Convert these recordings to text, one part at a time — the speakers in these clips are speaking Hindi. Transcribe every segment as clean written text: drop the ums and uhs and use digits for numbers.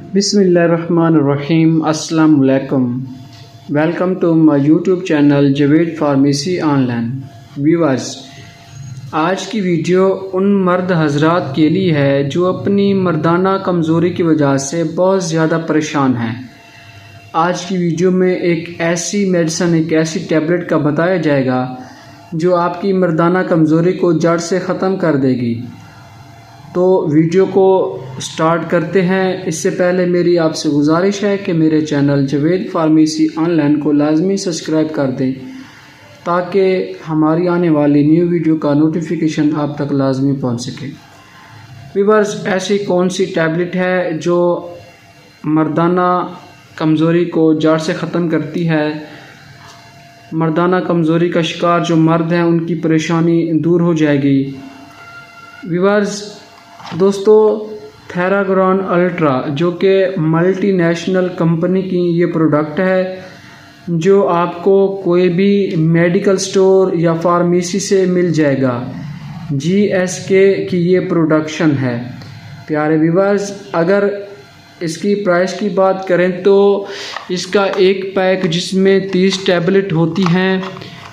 बिस्मिल्लाहिर्रहमानिर्रहीम। अस्सलाम वालेकुम। Welcome to my YouTube channel Javed pharmacy online. Viewers, आज की वीडियो उन मर्द हजरात के लिए है जो अपनी मर्दाना कमज़ोरी की वजह से बहुत ज़्यादा परेशान हैं। आज की वीडियो में एक ऐसी मेडिसिन, एक ऐसी टैबलेट का बताया जाएगा जो आपकी मर्दाना कमज़ोरी को जड़ से ख़त्म कर देगी। तो वीडियो को स्टार्ट करते हैं। इससे पहले मेरी आपसे गुजारिश है कि मेरे चैनल जवेद फार्मेसी ऑनलाइन को लाजमी सब्सक्राइब कर दें ताकि हमारी आने वाली न्यू वीडियो का नोटिफिकेशन आप तक लाजमी पहुंच सके। व्यूअर्स, ऐसी कौन सी टैबलेट है जो मर्दाना कमज़ोरी को जड़ से ख़त्म करती है? मर्दाना कमज़ोरी का शिकार जो मर्द हैं उनकी परेशानी दूर हो जाएगी। व्यूअर्स दोस्तों, थेराग्रान अल्ट्रा जो कि मल्टीनेशनल कंपनी की ये प्रोडक्ट है जो आपको कोई भी मेडिकल स्टोर या फार्मेसी से मिल जाएगा। GSK की ये प्रोडक्शन है। प्यारे व्यूअर्स, अगर इसकी प्राइस की बात करें तो इसका एक पैक जिसमें 30 टैबलेट होती हैं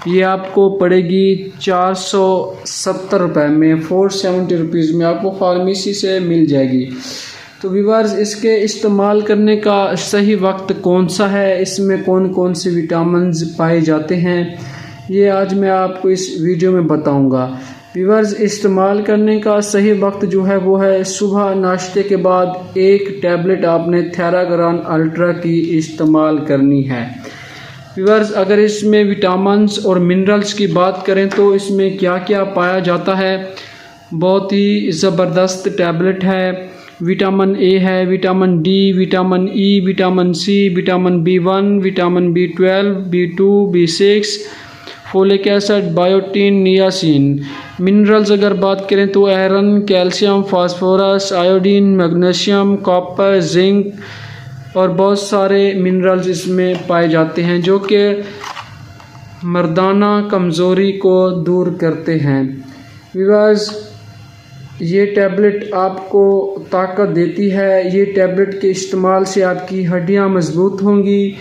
ये आपको पड़ेगी 470 रुपये में, 470 रुपीज़ में आपको फार्मेसी से मिल जाएगी। तो व्यूअर्स, इसके इस्तेमाल करने का सही वक्त कौन सा है, इसमें कौन कौन से विटामिन्स पाए जाते हैं, ये आज मैं आपको इस वीडियो में बताऊंगा। व्यूअर्स, इस्तेमाल करने का सही वक्त जो है वो है सुबह नाश्ते के बाद एक टैबलेट आपने थेराग्रान अल्ट्रा की इस्तेमाल करनी है। व्यूअर्स, अगर इसमें विटामिन्स और मिनरल्स की बात करें तो इसमें क्या क्या पाया जाता है, बहुत ही ज़बरदस्त टैबलेट है। विटामिन ए है, vitamin D, vitamin E, vitamin C, vitamin B1, vitamin B12, B2, B6, folic acid, biotin, niacin. Minerals अगर बात करें तो iron, calcium, phosphorus, iodine, magnesium, copper, zinc और बहुत सारे मिनरल्स इसमें पाए जाते हैं जो कि मर्दाना कमज़ोरी को दूर करते हैं। व्यूअर्स, ये टैबलेट आपको ताकत देती है। ये टैबलेट के इस्तेमाल से आपकी हड्डियां मजबूत होंगी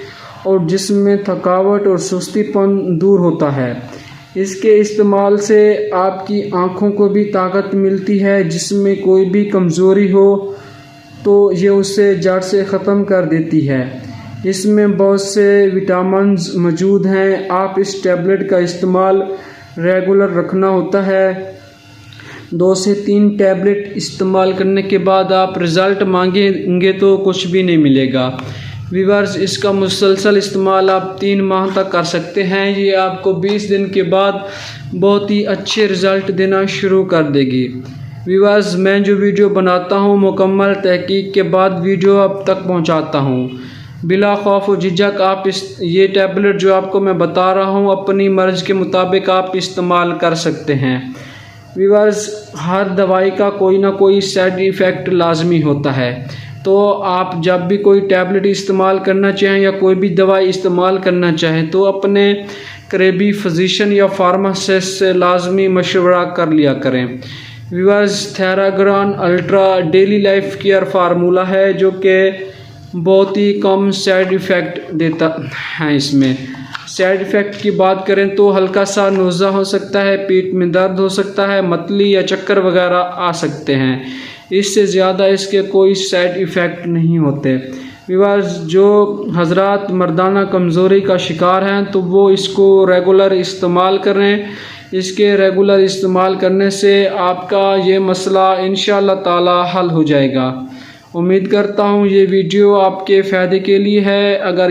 और जिस्म में थकावट और सुस्तीपन दूर होता है। इसके इस्तेमाल से आपकी आँखों को भी ताकत मिलती है। जिसमें कोई भी कमज़ोरी हो तो ये उसे जड़ से ख़त्म कर देती है। इसमें बहुत से विटामिन्स मौजूद हैं। आप इस टैबलेट का इस्तेमाल रेगुलर रखना होता है। 2 से 3 टैबलेट इस्तेमाल करने के बाद आप रिज़ल्ट मांगेंगे तो कुछ भी नहीं मिलेगा। व्यूअर्स, इसका मुसलसल इस्तेमाल आप 3 माह तक कर सकते हैं। ये आपको 20 दिन के बाद बहुत ही अच्छे रिज़ल्ट देना शुरू कर देगी। व्यूअर्स, मैं जो वीडियो बनाता हूँ मुकम्मल तहकीक के बाद वीडियो आप तक पहुँचाता हूँ। बिला खौफ व झिझक आप ये टैबलेट जो आपको मैं बता रहा हूँ अपनी मर्ज़ के मुताबिक आप इस्तेमाल कर सकते हैं। व्यूअर्स, हर दवाई का कोई ना कोई साइड इफ़ेक्ट लाजमी होता है। तो आप जब भी कोई टैबलेट इस्तेमाल करना चाहें या कोई भी दवाई इस्तेमाल करना चाहें तो अपने करीबी फिजिशियन या फार्मासिस्ट से लाजमी मशवरा कर लिया करें। Viewers, Theragran ultra daily life care formula है जो कि बहुत ही कम साइड इफ़ेक्ट देता है। इसमें साइड इफ़ेक्ट की बात करें तो हल्का सा नोज़ा हो सकता है, पेट में दर्द हो सकता है, मतली या चक्कर वगैरह आ सकते हैं। इससे ज़्यादा इसके कोई साइड इफ़ेक्ट नहीं होते। व्यूअर्स, जो हजरात मर्दाना कमज़ोरी का शिकार हैं तो वो इसको रेगुलर इस्तेमाल करें। इसके रेगुलर इस्तेमाल करने से आपका ये मसला इंशाअल्लाह ताला हल हो जाएगा। उम्मीद करता हूँ ये वीडियो आपके फ़ायदे के लिए है। अगर